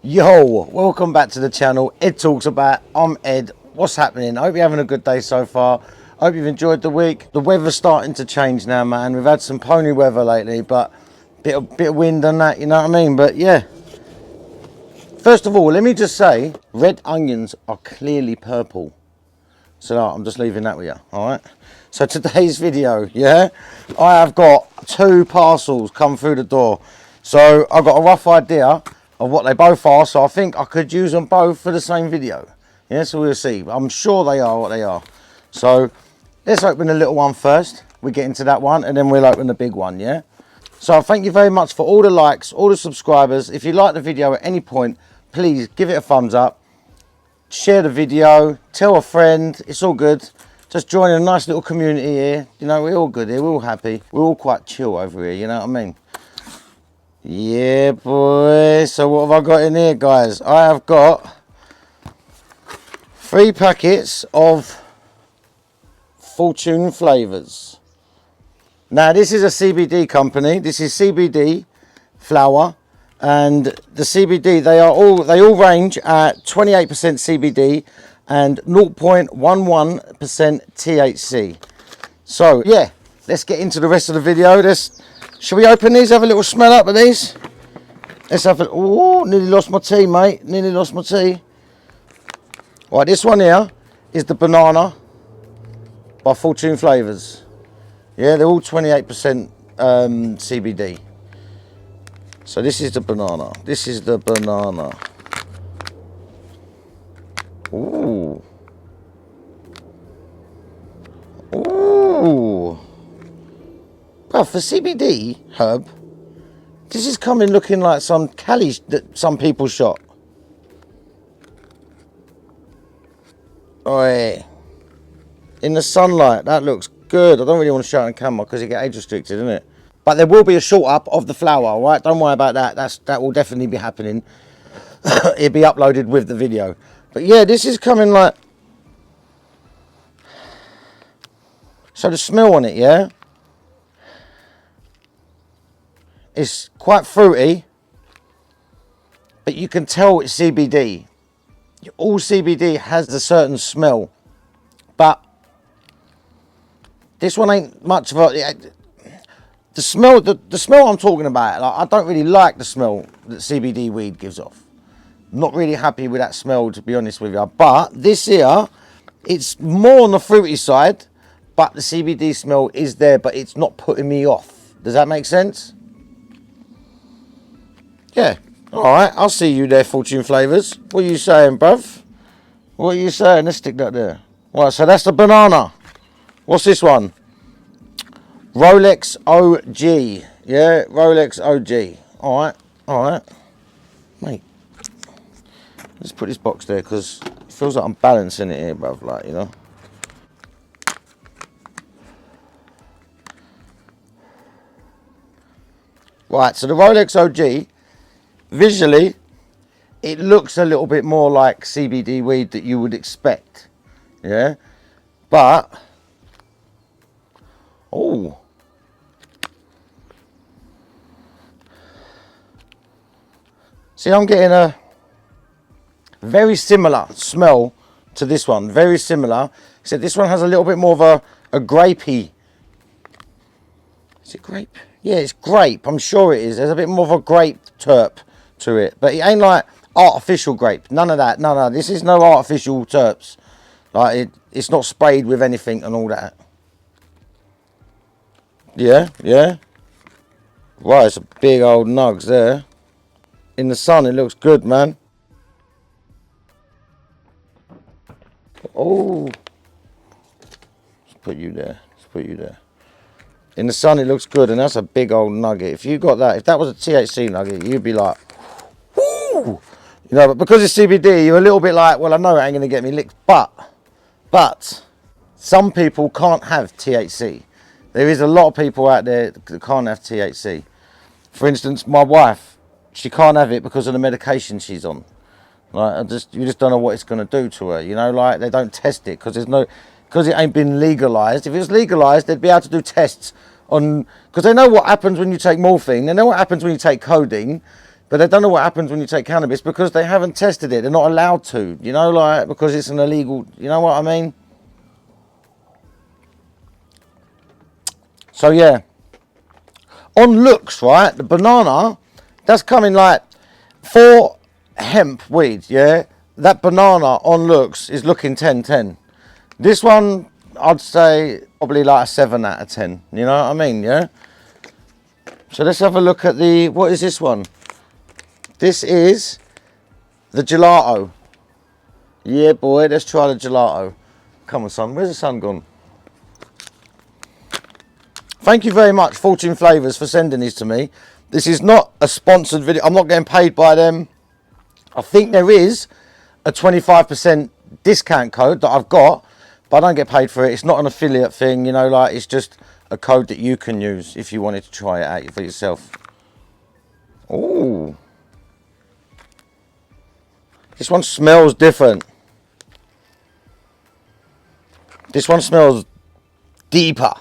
Yo, welcome back to the channel. Ed Talks About. I'm Ed. What's happening? I hope you're having a good day so far. I hope you've enjoyed the week. The weather's starting to change now, man. We've had some pony weather lately, but bit of wind and that, you know what I mean? But yeah. First of all, let me just say, red onions are clearly purple. So no, I'm just leaving that with you, all right? So today's video, yeah, I have got 2 parcels come through the door. So I've got a rough idea of what they both are, so I think I could use them both for the same video. Yeah, so we'll see. I'm sure they are what they are. So let's open the little one first. We get into that one and then we'll open the big one, yeah? So thank you very much for all the likes, all the subscribers. If you like the video at any point, please give it a thumbs up. Share the video, tell a friend, it's all good. Just join a nice little community here. You know, we're all good here, we're all happy. We're all quite chill over here, you know what I mean? Yeah, boy. So what have I got in here, guys? I have got 3 packets of Fortune flavors. Now, this is a CBD company. This is CBD flour, and the CBD they all range at 28% CBD and 0.11% THC. So yeah, let's get into the rest of the video. Shall we open these? Have a little smell up of these. Let's have a... Oh, nearly lost my tea, mate. Nearly lost my tea. Right, this one here is the banana by Fortune Flavors. Yeah, they're all 28% CBD. So this is the banana. This is the banana. Ooh. Ooh. Well, for CBD herb, this is coming looking like some Cali that some people shot. Oh, yeah. In the sunlight, that looks good. I don't really want to show it on camera because you get age restricted, isn't it? But there will be a short up of the flour, all right? Don't worry about that. That will definitely be happening. It'll be uploaded with the video. But yeah, this is coming like... So the smell on it, yeah? It's quite fruity, but you can tell it's CBD. All CBD has a certain smell, but this one ain't much of a... The smell I'm talking about, like, I don't really like the smell that CBD weed gives off. Not really happy with that smell, to be honest with you. But this here, it's more on the fruity side, but the CBD smell is there, but it's not putting me off. Does that make sense? Yeah. All right. I'll see you there, Fortune Flavors. What are you saying, bruv? What are you saying? Let's stick that there. Right, so that's the banana. What's this one? Rolex OG. Yeah, Rolex OG. All right. All right. Mate, let's put this box there because it feels like I'm balancing it here, bruv. Like, you know. Right, so the Rolex OG, visually, it looks a little bit more like CBD weed that you would expect, yeah? But, oh. See, I'm getting a very similar smell to this one, very similar, except this one has a little bit more of a grapey. Is it grape? Yeah, it's grape. I'm sure it is. There's a bit more of a grape terp to it. But it ain't like artificial grape. None of that. No. This is no artificial terps. Like, it's not sprayed with anything and all that. Yeah, yeah. Right, it's a big old nugs there. In the sun, it looks good, man. Oh. Let's put you there. Let's put you there. In the sun, it looks good, and that's a big old nugget. If you got that, if that was a THC nugget, you'd be like, whoo! You know, but because it's CBD, you're a little bit like, well, I know it ain't going to get me licked. But, some people can't have THC. There is a lot of people out there that can't have THC. For instance, my wife, she can't have it because of the medication she's on. Like, you just don't know what it's going to do to her. You know, like, they don't test it because it ain't been legalized. If it was legalized, they'd be able to do tests on, because they know what happens when you take morphine. They know what happens when you take codeine. But they don't know what happens when you take cannabis because they haven't tested it. They're not allowed to, you know, like, because it's an illegal, you know what I mean? So yeah, on looks, right, the banana, that's coming like, for hemp weed, yeah, that banana on looks is looking 10-10. This one, I'd say probably like a 7 out of 10, you know what I mean, yeah? So let's have a look at the, what is this one? This is the gelato. Yeah, boy, let's try the gelato. Come on, son, where's the sun gone? Thank you very much, Fortune Flavors, for sending these to me. This is not a sponsored video. I'm not getting paid by them. I think there is a 25% discount code that I've got, but I don't get paid for it. It's not an affiliate thing, you know, like, it's just a code that you can use if you wanted to try it out for yourself. Ooh. This one smells different. This one smells deeper.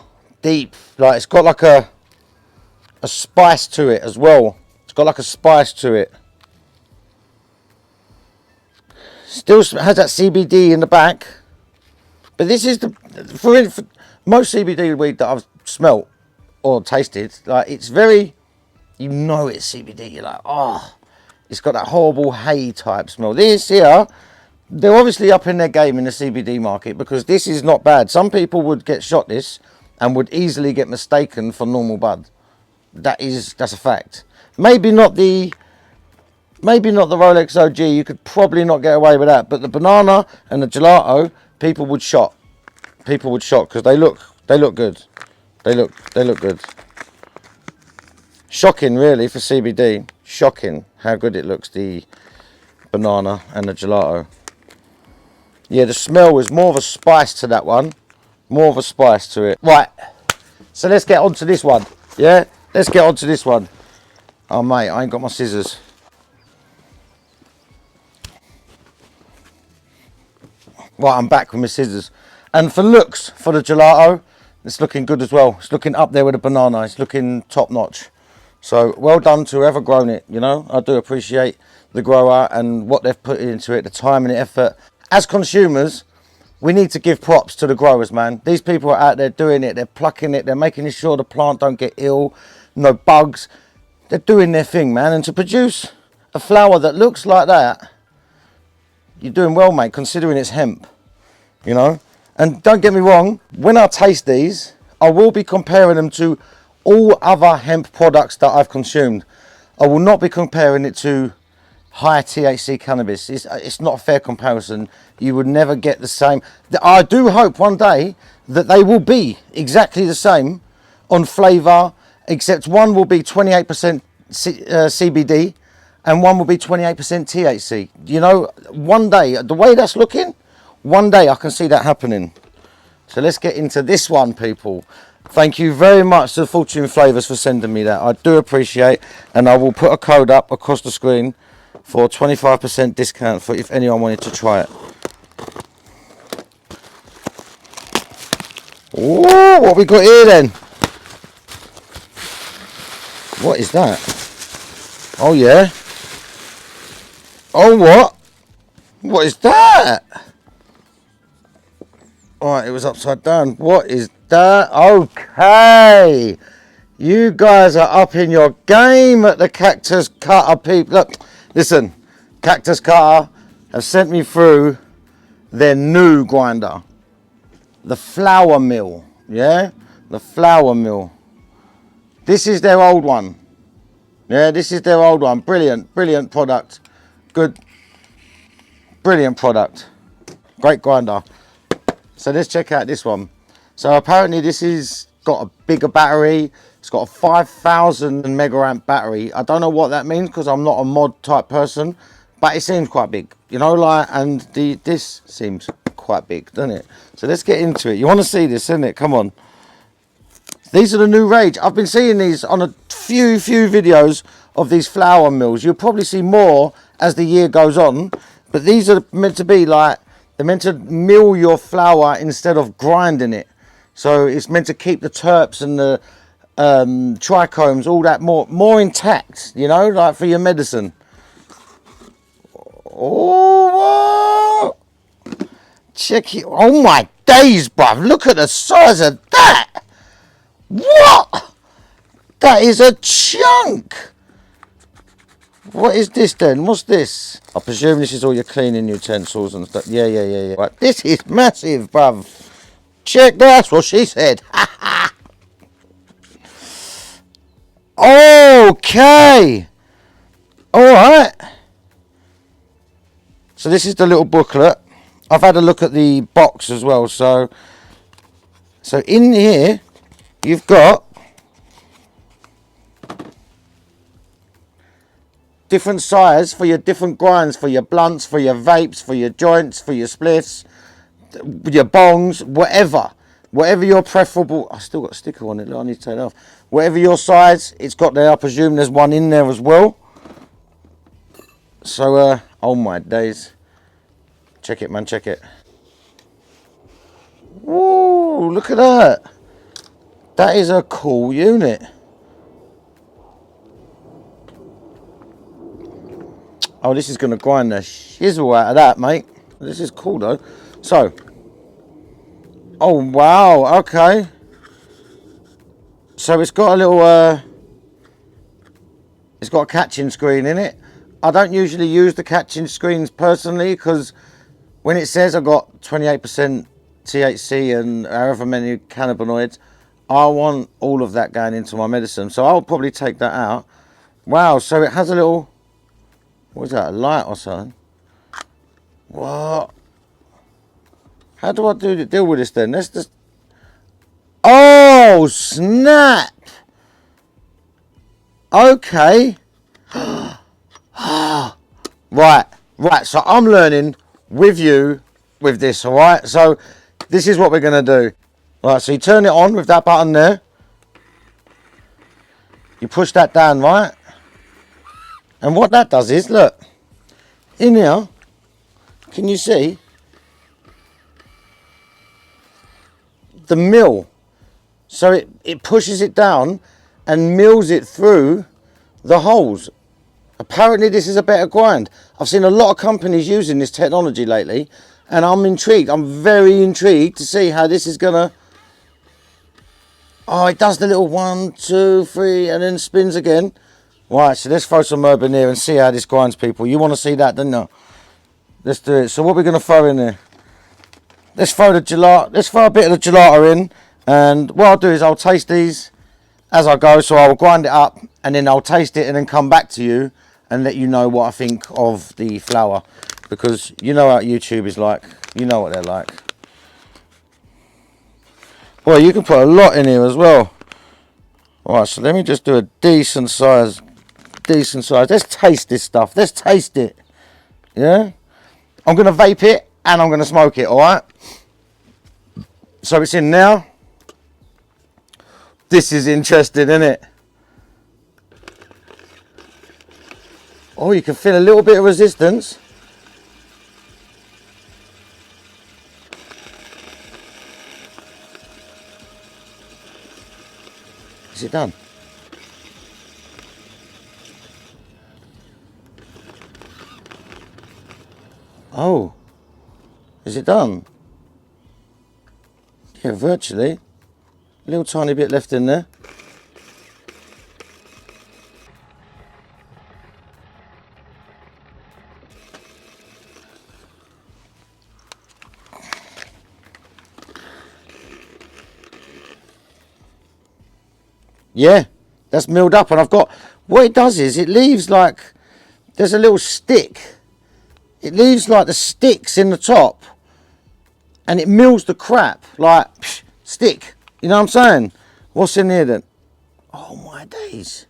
Deep. Like, it's got like a spice to it as well. It's got like a spice to it. Still has that CBD in the back. But this is the, for most CBD weed that I've smelt or tasted, like, it's very, you know it's CBD. You're like, oh, it's got that horrible hay type smell. This here, they're obviously up in their game in the CBD market, because this is not bad. Some people would get shot this and would easily get mistaken for normal bud. That's a fact. Maybe not the Rolex OG. You could probably not get away with that. But the banana and the gelato, people would shot. People would shot because they look good. They look good. Shocking, really, for CBD. Shocking how good it looks, the banana and the gelato. Yeah, the smell is more of a spice to that one. More of a spice to it. Right, so let's get on to this one. Yeah, let's get on to this one. Oh, mate, I ain't got my scissors. Right, I'm back with my scissors. And for looks, for the gelato, it's looking good as well. It's looking up there with the banana. It's looking top notch. So well done to whoever grown it, you know. I do appreciate the grower and what they've put into it, the time and the effort. As consumers, we need to give props to the growers, man. These people are out there doing it. They're plucking it. They're making sure the plant don't get ill, no bugs. They're doing their thing, man. And to produce a flower that looks like that, you're doing well, mate, considering it's hemp, you know. And don't get me wrong, when I taste these, I will be comparing them to all other hemp products that I've consumed. I will not be comparing it to high THC cannabis. It's not a fair comparison. You would never get the same. I do hope one day that they will be exactly the same on flavour, except one will be 28% CBD and one will be 28% THC. You know, one day, the way that's looking, one day I can see that happening. So let's get into this one, people. Thank you very much to Fortune Flavors for sending me that. I do appreciate, and I will put a code up across the screen for 25% discount for if anyone wanted to try it. Ooh, what we got here then? What is that? Oh yeah. Oh what? What is that? Alright, it was upside down. What is that? Okay. You guys are up in your game at the Cactus Cutter, people. Look, listen. Cactus Cutter have sent me through their new grinder. The flour mill. Yeah? The flour mill. This is their old one. Yeah, this is their old one. Brilliant. Brilliant product. Good. Brilliant product. Great grinder. So let's check out this one. So apparently this is got a bigger battery. It's got a 5,000 mega amp battery. I don't know what that means because I'm not a mod type person, but it seems quite big, you know, like, and this seems quite big, doesn't it? So let's get into it. You want to see this, isn't it? Come on. These are the new rage. I've been seeing these on a few videos of these flour mills. You'll probably see more as the year goes on, but these are meant to be like, they're meant to mill your flour instead of grinding it. So it's meant to keep the terps and the trichomes, all that more intact, you know, like for your medicine. Oh, check it. Oh my days, bruv. Look at the size of that. What? That is a chunk. What is this then? What's this? I presume this is all your cleaning utensils and stuff. Yeah. Right. This is massive, bruv. Check that. That's what she said. Okay. Alright. So this is the little booklet. I've had a look at the box as well. So in here, you've got different size for your different grinds, for your blunts, for your vapes, for your joints, for your spliffs, your bongs, whatever your preferable. I still got a sticker on it. I need to take it off. Whatever your size, it's got there. I presume there's one in there as well. So oh my days, check it, man, check it. Whoa, look at that. That is a cool unit. Oh, this is going to grind the shizzle out of that, mate. This is cool, though. So. Oh, wow. Okay. So, it's got a little... it's got a catching screen in it. I don't usually use the catching screens personally, because when it says I've got 28% THC and however many cannabinoids, I want all of that going into my medicine. So, I'll probably take that out. Wow. So, it has a little... What is that, a light or something? What? How do I deal with this then? Let's just... Oh, snap! Okay. Right, so I'm learning with you with this, alright? So, this is what we're going to do. Right, so you turn it on with that button there. You push that down, right? And what that does is, look, in here, can you see the mill? So it pushes it down and mills it through the holes. Apparently this is a better grind. I've seen a lot of companies using this technology lately, and I'm intrigued. I'm very intrigued to see how this is gonna... Oh, it does the little 1, 2, 3, and then spins again. Right, so let's throw some herb in here and see how this grinds, people. You want to see that, don't you? Let's do it. So what we're going to throw in there? Let's throw the gelato. Let's throw a bit of the gelato in. And what I'll do is I'll taste these as I go. So I'll grind it up and then I'll taste it and then come back to you and let you know what I think of the flour. Because you know what YouTube is like. You know what they're like. Boy, you can put a lot in here as well. Alright, so let me just do a decent size. Let's taste this stuff. Let's taste it. Yeah? I'm going to vape it and I'm going to smoke it, alright? So it's in now. This is interesting, isn't it? Oh, you can feel a little bit of resistance. Is it done? Oh, is it done? Yeah, virtually. A little tiny bit left in there. Yeah, that's milled up, and I've got, what it does is it leaves like, there's a little stick. It leaves like the sticks in the top, and it mills the crap like psh, stick. You know what I'm saying? What's in here then? Oh my days.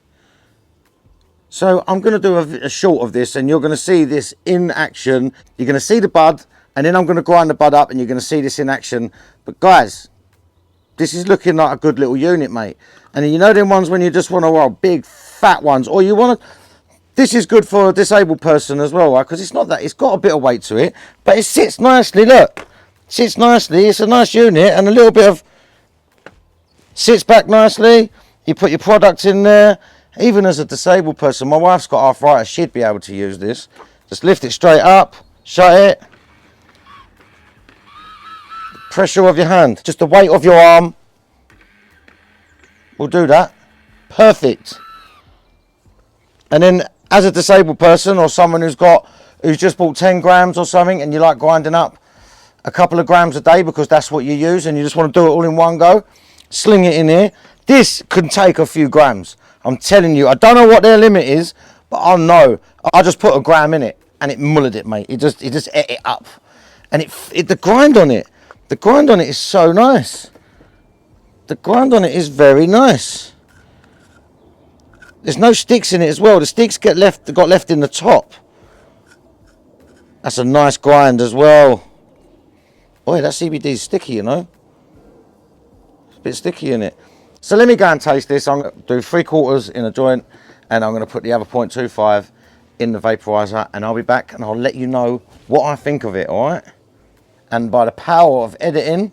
So I'm going to do a short of this, and you're going to see this in action. You're going to see the bud, and then I'm going to grind the bud up, and you're going to see this in action. But guys, this is looking like a good little unit, mate. And you know them ones when you just want to roll big fat ones, or you want to... This is good for a disabled person as well, right? Because it's not that, it's got a bit of weight to it, but it sits nicely, look. Sits nicely, it's a nice unit, and a little bit of... Sits back nicely, You put your product in there. Even as a disabled person, my wife's got arthritis, she'd be able to use this. Just lift it straight up, shut it. Pressure of your hand, just the weight of your arm will do that. Perfect. And then as a disabled person or someone who's just bought 10 grams or something and you like grinding up a couple of grams a day because that's what you use and you just want to do it all in one go, sling it in here. This can take a few grams. I'm telling you, I don't know what their limit is, but I know. I just put a gram in it and it mullered it, mate. It just ate it up. And the grind on it is so nice. The grind on it is very nice. There's no sticks in it as well. The sticks got left in the top. That's a nice grind as well. Boy, that CBD is sticky, you know. It's a bit sticky in it. So let me go and taste this. I'm going to do 3/4 in a joint and I'm going to put the other 0.25 in the vaporizer and I'll be back and I'll let you know what I think of it, all right? And by the power of editing.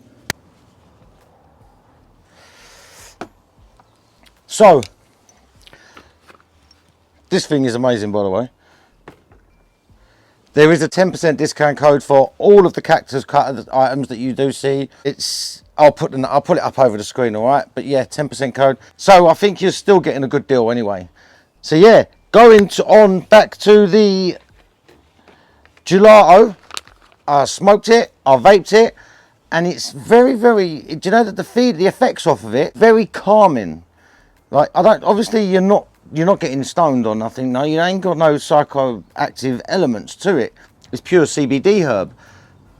So, this thing is amazing, by the way. There is a 10% discount code for all of the Cactus Cutter items that you do see. I'll put it up over the screen, all right? But yeah, 10% code. So I think you're still getting a good deal anyway. So yeah, on back to the gelato. I smoked it, I vaped it, and it's very, very. Do you know that the effects off of it very calming. Like obviously you're not getting stoned or nothing. No, you ain't got no psychoactive elements to it. It's pure CBD herb.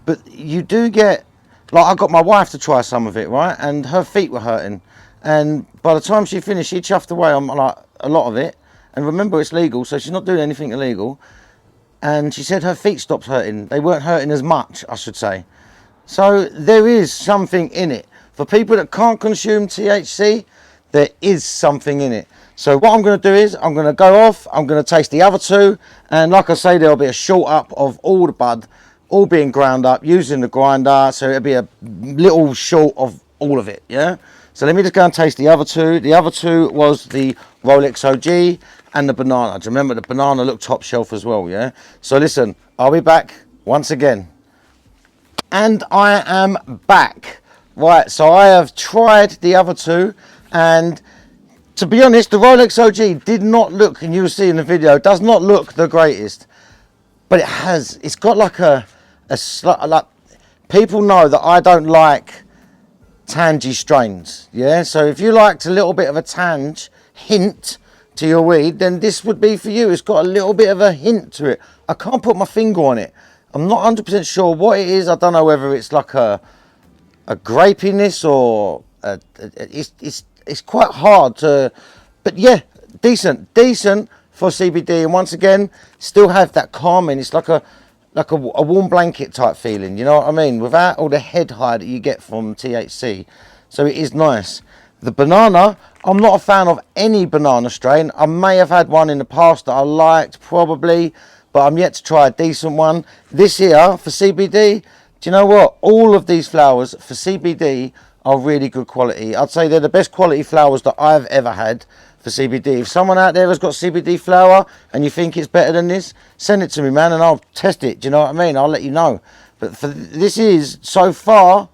But you do get, like I got my wife to try some of it, right? And her feet were hurting. And by the time she finished, she chuffed away on like a lot of it. And remember, it's legal, so she's not doing anything illegal. And she said her feet stopped hurting. They weren't hurting as much, I should say. So there is something in it. For people that can't consume THC, there is something in it. So what I'm going to do is I'm going to go off, I'm going to taste the other two, and like I say, there'll be a short up of all the bud, all being ground up using the grinder, so it'll be a little short of all of it, yeah? So let me just go and taste the other two. The other two was the Rolex OG and the banana. Do you remember the banana looked top shelf as well, yeah? So listen, I'll be back once again. And I am back. Right, so I have tried the other two, and to be honest, the Rolex OG did not look, and you will see in the video, does not look the greatest. But it's got like like, people know that I don't like tangy strains, yeah? So if you liked a little bit of a tange hint to your weed, then this would be for you. It's got a little bit of a hint to it. I can't put my finger on it. I'm not 100% sure what it is. I don't know whether it's like a grapiness or it's quite hard to, but yeah, decent for CBD. And once again, still have that calming. It's like a warm blanket type feeling, you know what I mean? Without all the head high that you get from THC. So it is nice. The banana, I'm not a fan of any banana strain. I may have had one in the past that I liked, probably, but I'm yet to try a decent one. This here, for CBD, do you know what? All of these flowers for CBD are really good quality. I'd say they're the best quality flowers that I've ever had for CBD. If someone out there has got CBD flower and you think it's better than this, send it to me, man, and I'll test it. Do you know what I mean? I'll let you know. But this is, so far,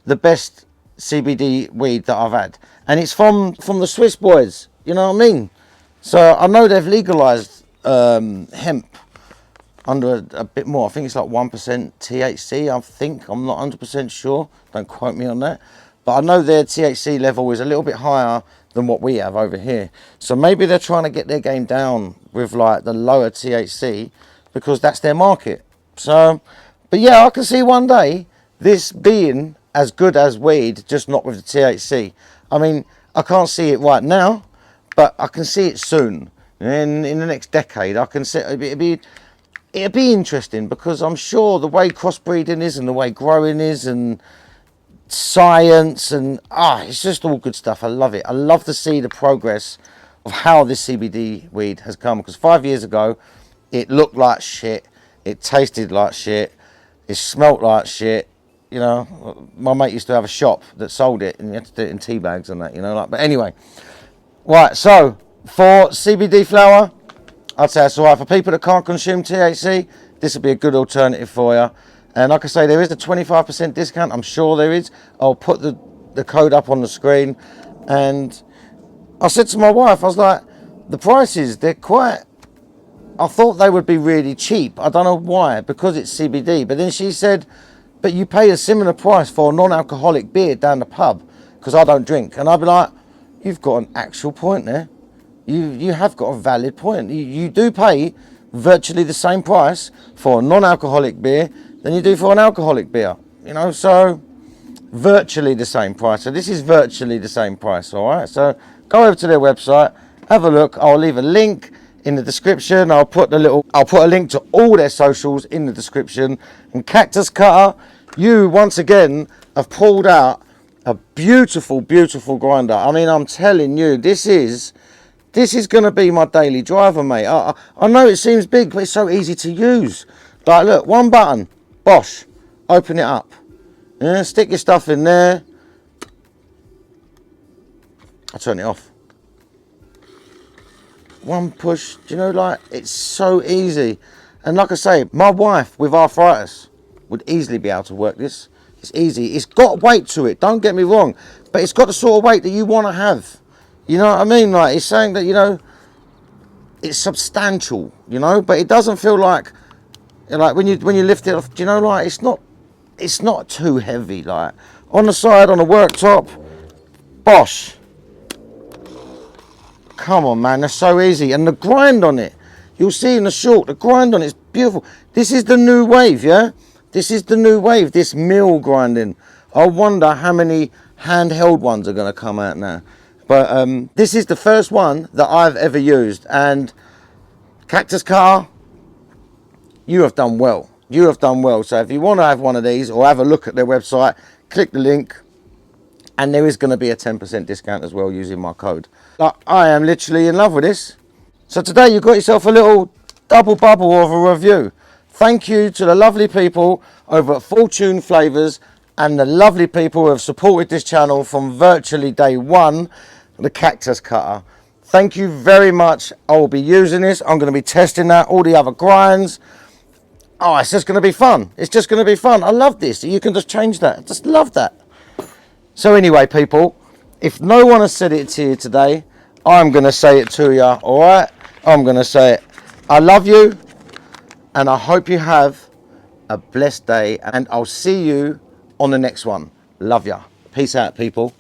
the best CBD weed that I've had. And it's from the Swiss boys, you know what I mean? So I know they've legalized hemp under a bit more. I think it's like 1% THC, I think. I'm not 100% sure. Don't quote me on that. But I know their THC level is a little bit higher than what we have over here. So maybe they're trying to get their game down with like the lower THC because that's their market. So, but yeah, I can see one day this being as good as weed, just not with the THC. I mean, I can't see it right now, but I can see it soon. In the next decade, I can see it'd be interesting because I'm sure the way crossbreeding is and the way growing is and science and it's just all good stuff. I love it. I love to see the progress of how this CBD weed has come, because 5 years ago it looked like shit, it tasted like shit, it smelt like shit. You know, my mate used to have a shop that sold it and you had to do it in tea bags and that, you know, like, but anyway, Right, so for CBD flower, I'd say it's all right. For people that can't consume THC, this would be a good alternative for you. And like I say, there is a 25% discount. I'm sure there is. I'll put the code up on the screen. And I said to my wife, I was like, the prices, they're quite... I thought they would be really cheap. I don't know why, because it's CBD. But then she said, but you pay a similar price for a non-alcoholic beer down the pub, because I don't drink. And I'd be like, you've got an actual point there. You have got a valid point. You do pay virtually the same price for a non-alcoholic beer than you do for an alcoholic beer. You know, so virtually the same price. So this is virtually the same price, all right? So go over to their website, have a look. I'll leave a link in the description. I'll put a link to all their socials in the description. And Cactus Cutter, you once again have pulled out a beautiful, beautiful grinder. I mean, I'm telling you, this is going to be my daily driver, mate. I know it seems big, but it's so easy to use. Like, look, one button, bosh, open it up. Yeah, stick your stuff in there. I'll turn it off. One push, do you know, like, it's so easy. And like I say, my wife with arthritis would easily be able to work this. It's easy. It's got weight to it, don't get me wrong, but it's got the sort of weight that you want to have. You know what I mean? Like, it's saying that, you know, it's substantial, you know, but it doesn't feel like when you lift it off, do you know, like, it's not too heavy. Like, on the side, on the worktop, bosh. Come on, man, that's so easy. And the grind on it, you'll see in the short, the grind on it is beautiful. This is the new wave, yeah? This is the new wave, this mill grinding. I wonder how many handheld ones are going to come out now. But this is the first one that I've ever used. And Cactus Cutter, you have done well. You have done well. So if you want to have one of these or have a look at their website, click the link. And there is going to be a 10% discount as well using my code. Like, I am literally in love with this. So today you've got yourself a little double bubble of a review. Thank you to the lovely people over at Fortune Flavors and the lovely people who have supported this channel from virtually day one, the Cactus Cutter. Thank you very much. I will be using this. I'm going to be testing that, all the other grinds. Oh, it's just going to be fun. It's just going to be fun. I love this. You can just change that. I just love that. So anyway, people, if no one has said it to you today, I'm going to say it to you, all right? I'm going to say it. I love you, and I hope you have a blessed day, and I'll see you on the next one. Love ya. Peace out, people.